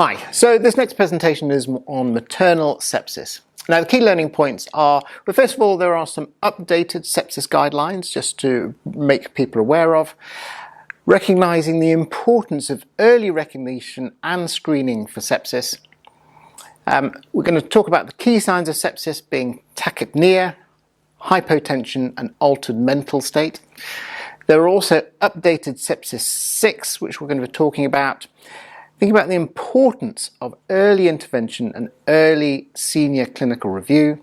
Hi, so this next presentation is on maternal sepsis. Now the key learning points are, well, first of all, there are some updated sepsis guidelines just to make people aware of, recognising the importance of early recognition and screening for sepsis. We're going to talk about the key signs of sepsis being tachypnea, hypotension and altered mental state. There are also updated sepsis 6, which we're going to be talking about. Think about the importance of early intervention and early senior clinical review.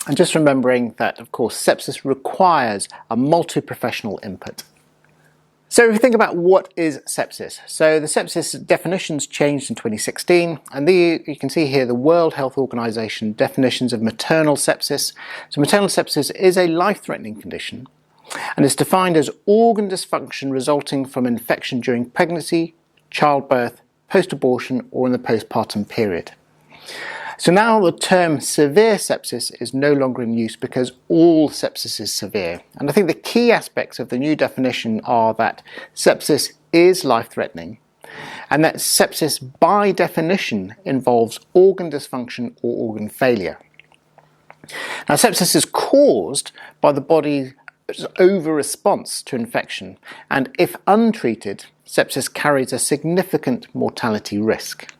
And just remembering that, of course, sepsis requires a multi-professional input. So if you think about what is sepsis. So the sepsis definitions changed in 2016, and you can see here the World Health Organization definitions of maternal sepsis. So maternal sepsis is a life-threatening condition and is defined as organ dysfunction resulting from infection during pregnancy, childbirth, post-abortion or in the postpartum period. So now the term severe sepsis is no longer in use because all sepsis is severe. And I think the key aspects of the new definition are that sepsis is life-threatening and that sepsis by definition involves organ dysfunction or organ failure. Now sepsis is caused by the body's over-response to infection, and if untreated, sepsis carries a significant mortality risk.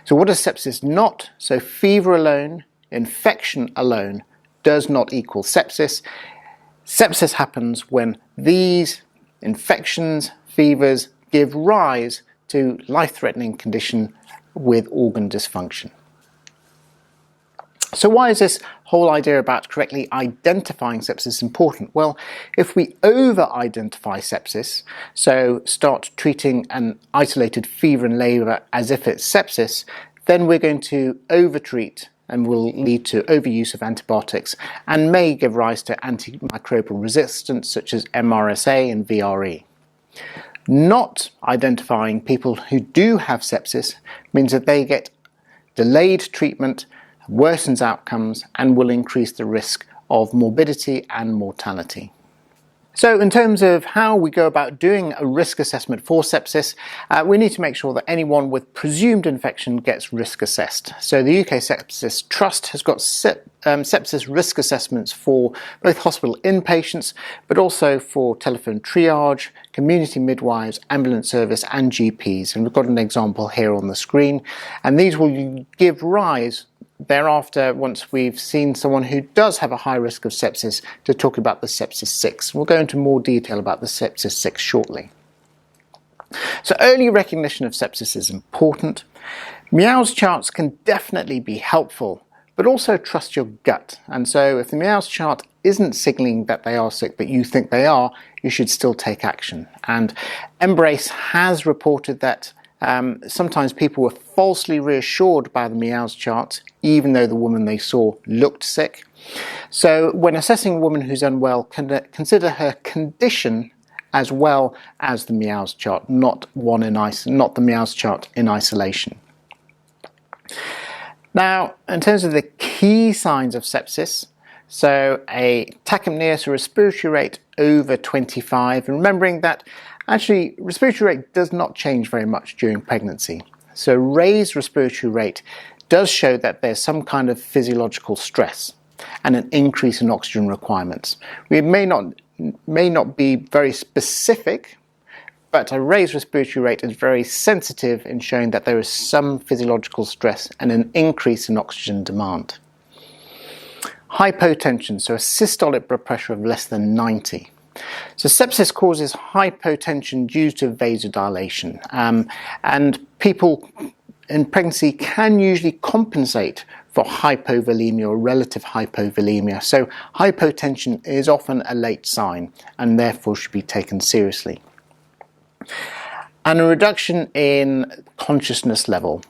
So what is sepsis not? So fever alone, infection alone does not equal sepsis. Sepsis happens when these infections, fevers give rise to life-threatening condition with organ dysfunction. So why is this whole idea about correctly identifying sepsis important? Well, if we over-identify sepsis, so start treating an isolated fever and labour as if it's sepsis, then we're going to over-treat and will lead to overuse of antibiotics and may give rise to antimicrobial resistance such as MRSA and VRE. Not identifying people who do have sepsis means that they get delayed treatment, worsens outcomes and will increase the risk of morbidity and mortality. So in terms of how we go about doing a risk assessment for sepsis, we need to make sure that anyone with presumed infection gets risk assessed. So the UK Sepsis Trust has got sepsis risk assessments for both hospital inpatients, but also for telephone triage, community midwives, ambulance service and GPs. And we've got an example here on the screen. And these will give rise thereafter, once we've seen someone who does have a high risk of sepsis, to talk about the sepsis 6. We'll go into more detail about the sepsis 6 shortly. So early recognition of sepsis is important. Meows charts can definitely be helpful, but also trust your gut. And so if the Meows chart isn't signalling that they are sick, but you think they are, you should still take action. And Embrace has reported that sometimes people were falsely reassured by the Meows chart, even though the woman they saw looked sick. So when assessing a woman who's unwell, consider her condition as well as the Meows chart, not the Meows chart in isolation. Now, in terms of the key signs of sepsis, so a tachypnea, so respiratory rate over 25, and remembering that actually respiratory rate does not change very much during pregnancy. So raised respiratory rate does show that there's some kind of physiological stress and an increase in oxygen requirements. We may not be very specific, but a raised respiratory rate is very sensitive in showing that there is some physiological stress and an increase in oxygen demand. Hypotension, so a systolic blood pressure of less than 90. So sepsis causes hypotension due to vasodilation, and people in pregnancy can usually compensate for hypovolemia or relative hypovolemia. So hypotension is often a late sign and therefore should be taken seriously. And a reduction in consciousness level.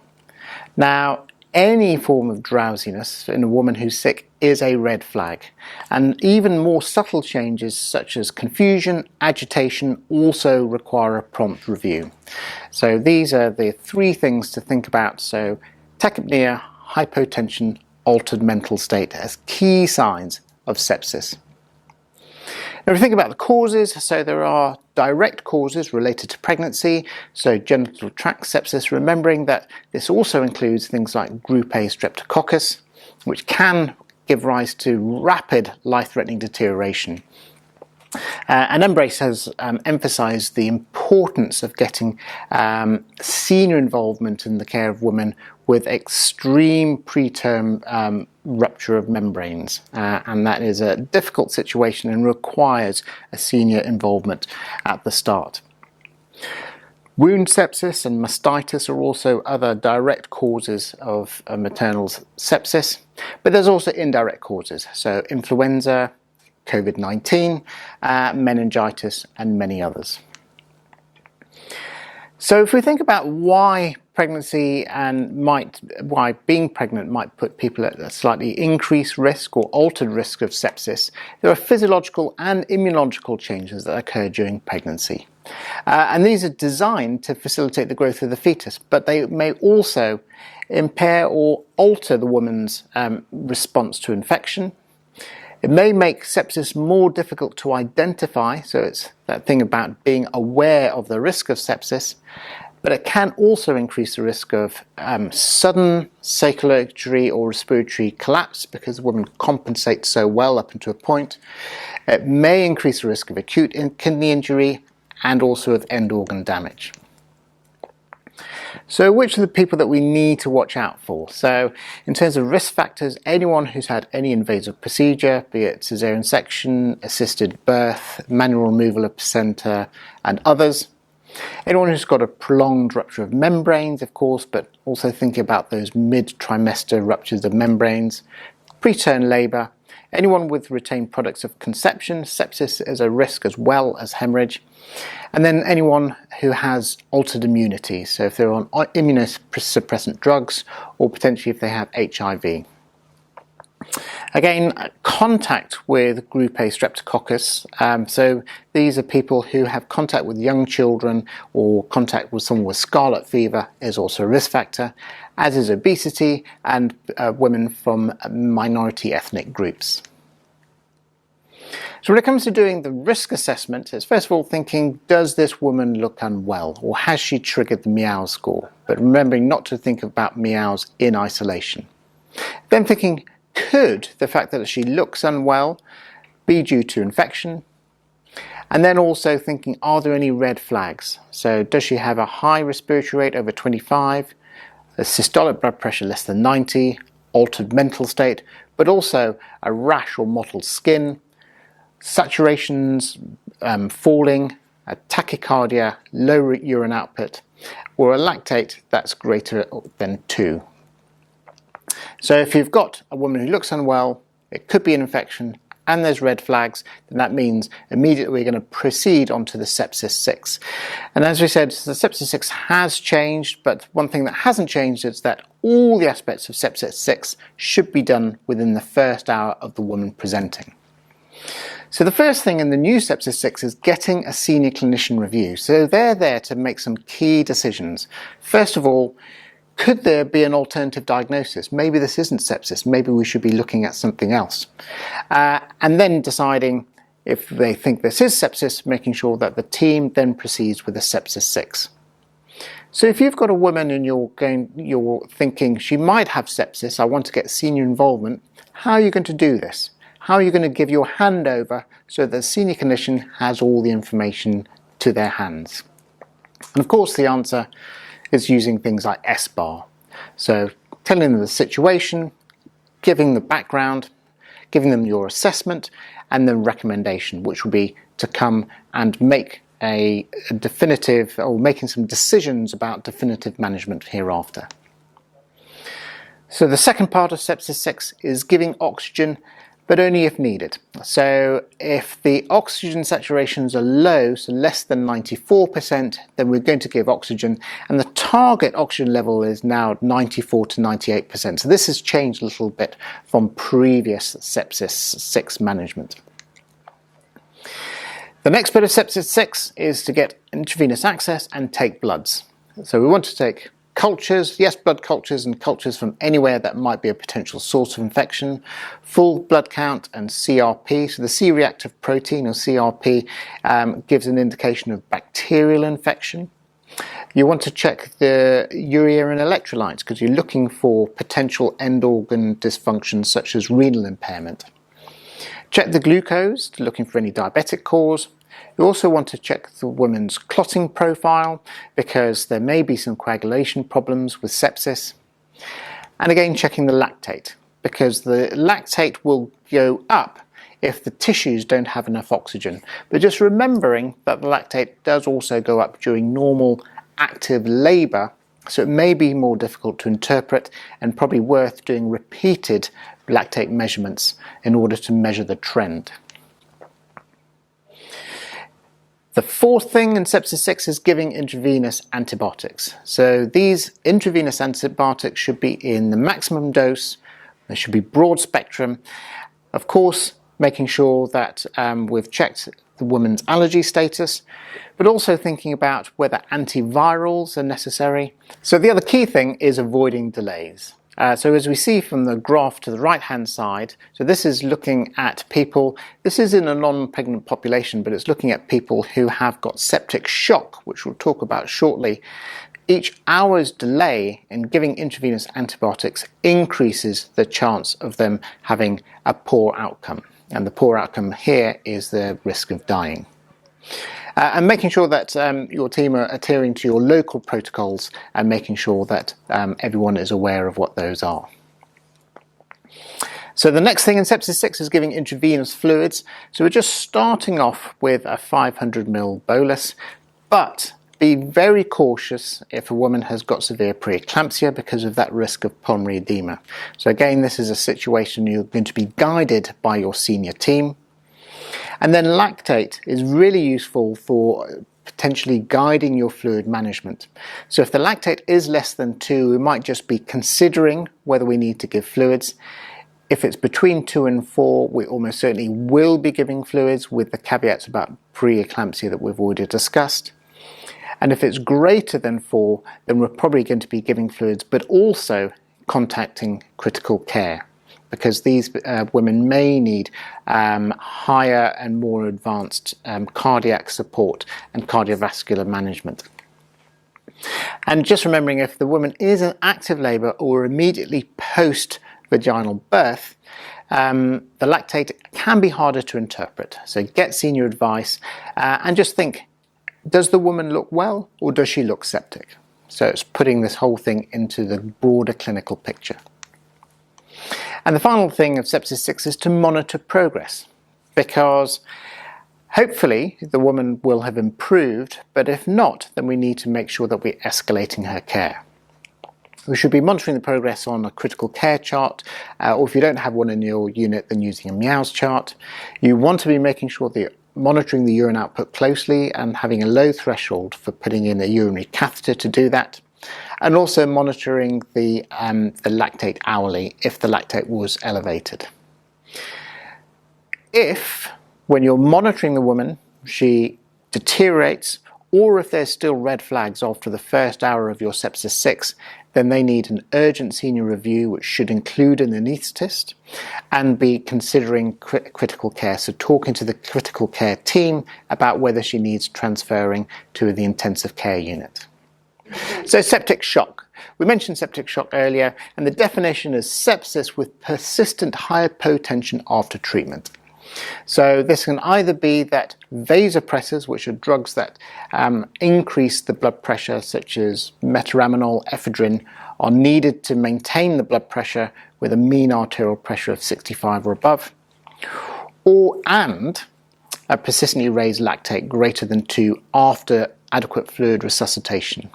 Now, any form of drowsiness in a woman who's sick is a red flag, and even more subtle changes such as confusion, agitation also require a prompt review. So these are the 3 things to think about. So tachypnea, hypotension, altered mental state as key signs of sepsis. Now, if we think about the causes, so there are direct causes related to pregnancy, so genital tract sepsis, remembering that this also includes things like group A streptococcus, which can give rise to rapid life-threatening deterioration. And Embrace has emphasised the importance of getting senior involvement in the care of women with extreme preterm rupture of membranes, and that is a difficult situation and requires a senior involvement at the start. Wound sepsis and mastitis are also other direct causes of maternal sepsis, but there's also indirect causes, so influenza, COVID-19, meningitis, and many others. So if we think about why pregnancy and why being pregnant might put people at a slightly increased risk or altered risk of sepsis, there are physiological and immunological changes that occur during pregnancy. And these are designed to facilitate the growth of the fetus, but they may also impair or alter the woman's response to infection. It may make sepsis more difficult to identify, so it's that thing about being aware of the risk of sepsis, but it can also increase the risk of sudden circulatory or respiratory collapse because the woman compensates so well up until a point. It may increase the risk of acute kidney injury and also of end organ damage. So which are the people that we need to watch out for? So in terms of risk factors, anyone who's had any invasive procedure, be it caesarean section, assisted birth, manual removal of placenta, and others. Anyone who's got a prolonged rupture of membranes, of course, but also thinking about those mid-trimester ruptures of membranes, preterm labour, anyone with retained products of conception, sepsis is a risk as well as hemorrhage, and then anyone who has altered immunity, so if they're on immunosuppressant drugs or potentially if they have HIV. Again, contact with group A streptococcus, so these are people who have contact with young children or contact with someone with scarlet fever is also a risk factor, as is obesity and women from minority ethnic groups. So when it comes to doing the risk assessment, it's first of all thinking, does this woman look unwell or has she triggered the meow score? But remembering not to think about meows in isolation. Then thinking, could the fact that she looks unwell be due to infection? And then also thinking, are there any red flags? So does she have a high respiratory rate over 25, a systolic blood pressure less than 90, altered mental state, but also a rash or mottled skin, saturations falling, a tachycardia, low urine output, or a lactate that's greater than 2. So if you've got a woman who looks unwell, it could be an infection, and there's red flags, then that means immediately we're going to proceed onto the sepsis 6. And as we said, the sepsis 6 has changed, but one thing that hasn't changed is that all the aspects of sepsis 6 should be done within the first hour of the woman presenting. So the first thing in the new sepsis 6 is getting a senior clinician review. So they're there to make some key decisions. First of all, could there be an alternative diagnosis? Maybe this isn't sepsis, maybe we should be looking at something else. And then deciding if they think this is sepsis, making sure that the team then proceeds with a sepsis 6. So if you've got a woman and you're thinking she might have sepsis, I want to get senior involvement, how are you going to do this? How are you going to give your hand over so that the senior clinician has all the information to their hands? And of course the answer is using things like SBAR. So telling them the situation, giving the background, giving them your assessment, and the recommendation, which will be to come and make a definitive, or making some decisions about definitive management hereafter. So the second part of sepsis 6 is giving oxygen, but only if needed. So if the oxygen saturations are low, so less than 94%, then we're going to give oxygen, and the target oxygen level is now 94 to 98%. So this has changed a little bit from previous sepsis 6 management. The next bit of sepsis 6 is to get intravenous access and take bloods. So we want to take a cultures, yes, blood cultures and cultures from anywhere that might be a potential source of infection, full blood count and CRP. So the C-reactive protein, or CRP, gives an indication of bacterial infection. You want to check the urea and electrolytes because you're looking for potential end organ dysfunctions such as renal impairment. Check the glucose, looking for any diabetic cause. You also want to check the woman's clotting profile because there may be some coagulation problems with sepsis. And again, checking the lactate because the lactate will go up if the tissues don't have enough oxygen. But just remembering that the lactate does also go up during normal active labour, so it may be more difficult to interpret and probably worth doing repeated lactate measurements in order to measure the trend. The fourth thing in sepsis 6 is giving intravenous antibiotics. So these intravenous antibiotics should be in the maximum dose, they should be broad spectrum. Of course, making sure that we've checked the woman's allergy status, but also thinking about whether antivirals are necessary. So the other key thing is avoiding delays. So as we see from the graph to the right hand side, so this is looking at people, this is in a non-pregnant population, but it's looking at people who have got septic shock, which we'll talk about shortly. Each hour's delay in giving intravenous antibiotics increases the chance of them having a poor outcome. And the poor outcome here is the risk of dying. And making sure that your team are adhering to your local protocols and making sure that everyone is aware of what those are. So the next thing in sepsis 6 is giving intravenous fluids. So we're just starting off with a 500 ml bolus, but be very cautious if a woman has got severe preeclampsia because of that risk of pulmonary edema. So again, this is a situation you're going to be guided by your senior team. And then lactate is really useful for potentially guiding your fluid management. So if the lactate is less than 2, we might just be considering whether we need to give fluids. If it's between 2 and 4, we almost certainly will be giving fluids with the caveats about preeclampsia that we've already discussed. And if it's greater than 4, then we're probably going to be giving fluids, but also contacting critical care, because these women may need higher and more advanced cardiac support and cardiovascular management. And just remembering, if the woman is in active labour or immediately post-vaginal birth, the lactate can be harder to interpret. So get senior advice and just think, does the woman look well or does she look septic? So it's putting this whole thing into the broader clinical picture. And the final thing of sepsis 6 is to monitor progress, because hopefully the woman will have improved, but if not, then we need to make sure that we're escalating her care. We should be monitoring the progress on a critical care chart, or if you don't have one in your unit, then using a MEOWS chart. You want to be making sure that you're monitoring the urine output closely and having a low threshold for putting in a urinary catheter to do that. And also monitoring the lactate hourly if the lactate was elevated. If, when you're monitoring the woman, she deteriorates, or if there's still red flags after the first hour of your sepsis 6, then they need an urgent senior review, which should include an anaesthetist, and be considering critical care. So talking to the critical care team about whether she needs transferring to the intensive care unit. So septic shock. We mentioned septic shock earlier, and the definition is sepsis with persistent hypotension after treatment. So this can either be that vasopressors, which are drugs that increase the blood pressure, such as metaraminol, ephedrine, are needed to maintain the blood pressure with a mean arterial pressure of 65 or above, and a persistently raised lactate greater than 2 after adequate fluid resuscitation.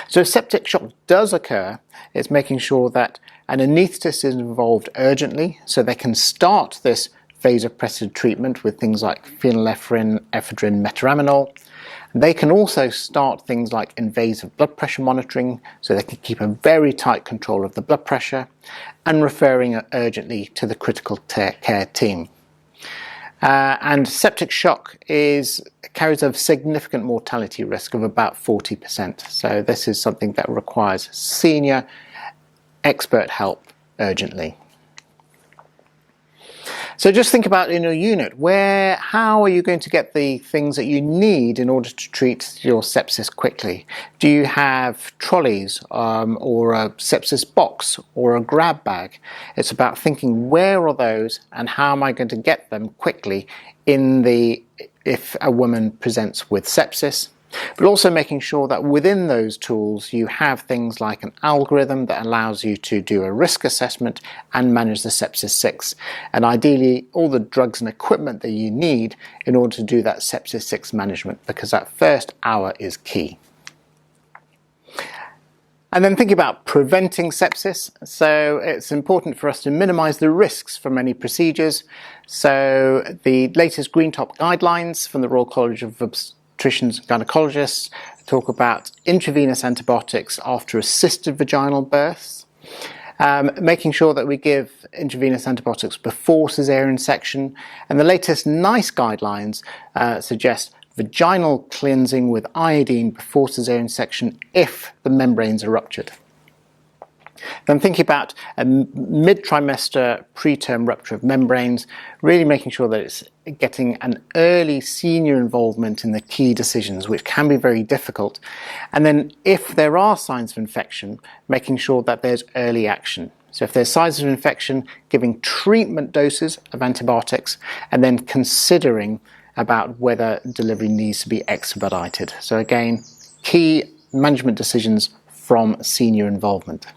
So if septic shock does occur, it's making sure that an anaesthetist is involved urgently so they can start this vasopressor treatment with things like phenylephrine, ephedrine, metaraminol. They can also start things like invasive blood pressure monitoring so they can keep a very tight control of the blood pressure, and referring urgently to the critical care team. And septic shock carries a significant mortality risk of about 40%. So this is something that requires senior expert help urgently. So just think about in your unit, how are you going to get the things that you need in order to treat your sepsis quickly? Do you have trolleys or a sepsis box or a grab bag? It's about thinking where are those and how am I going to get them quickly if a woman presents with sepsis. But also making sure that within those tools you have things like an algorithm that allows you to do a risk assessment and manage the sepsis 6, and ideally all the drugs and equipment that you need in order to do that sepsis 6 management, because that first hour is key. And then thinking about preventing sepsis, so it's important for us to minimise the risks from any procedures. So the latest Green Top guidelines from the Royal College of Obstetricians and Gynecologists talk about intravenous antibiotics after assisted vaginal births, making sure that we give intravenous antibiotics before caesarean section, and the latest NICE guidelines suggest vaginal cleansing with iodine before caesarean section if the membranes are ruptured. Then thinking about a mid-trimester preterm rupture of membranes, really making sure that it's getting an early senior involvement in the key decisions, which can be very difficult. And then if there are signs of infection, making sure that there's early action. So if there's signs of infection, giving treatment doses of antibiotics, and then considering about whether delivery needs to be expedited. So again, key management decisions from senior involvement.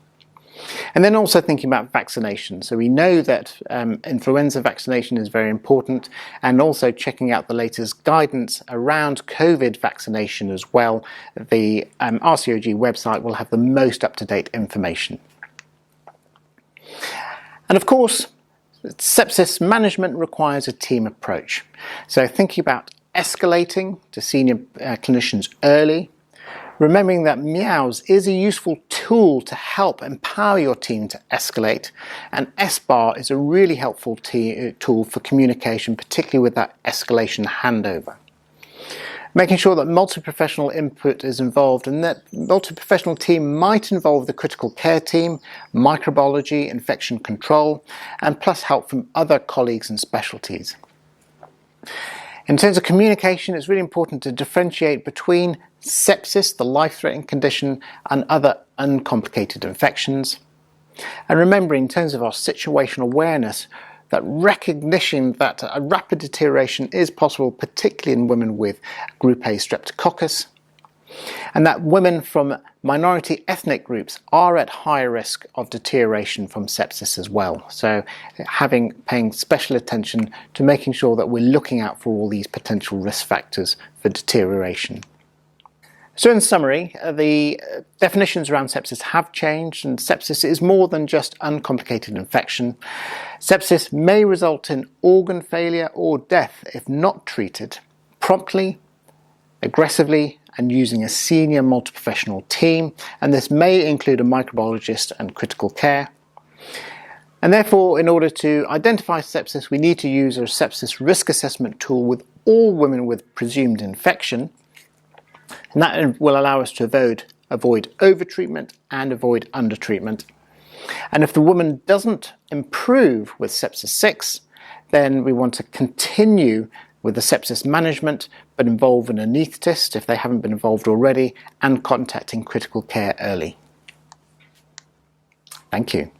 And then also thinking about vaccination. So we know that influenza vaccination is very important, and also checking out the latest guidance around COVID vaccination as well. The RCOG website will have the most up-to-date information. And of course, sepsis management requires a team approach. So thinking about escalating to senior clinicians early, remembering that MEOWS is a useful tool to help empower your team to escalate, and SBAR is a really helpful tool for communication, particularly with that escalation handover. Making sure that multi-professional input is involved, and that multi-professional team might involve the critical care team, microbiology, infection control, and plus help from other colleagues and specialties. In terms of communication, it's really important to differentiate between sepsis, the life-threatening condition, and other uncomplicated infections. And remembering, in terms of our situational awareness, that recognition that a rapid deterioration is possible, particularly in women with group A streptococcus, and that women from minority ethnic groups are at higher risk of deterioration from sepsis as well. So paying special attention to making sure that we're looking out for all these potential risk factors for deterioration. So in summary, the definitions around sepsis have changed, and sepsis is more than just uncomplicated infection. Sepsis may result in organ failure or death if not treated promptly, aggressively, and using a senior multi-professional team, and this may include a microbiologist and critical care. And therefore, in order to identify sepsis, we need to use a sepsis risk assessment tool with all women with presumed infection, and that will allow us to avoid overtreatment and avoid undertreatment. And if the woman doesn't improve with sepsis 6, then we want to continue with the sepsis management, but involve an anaesthetist if they haven't been involved already, and contacting critical care early. Thank you.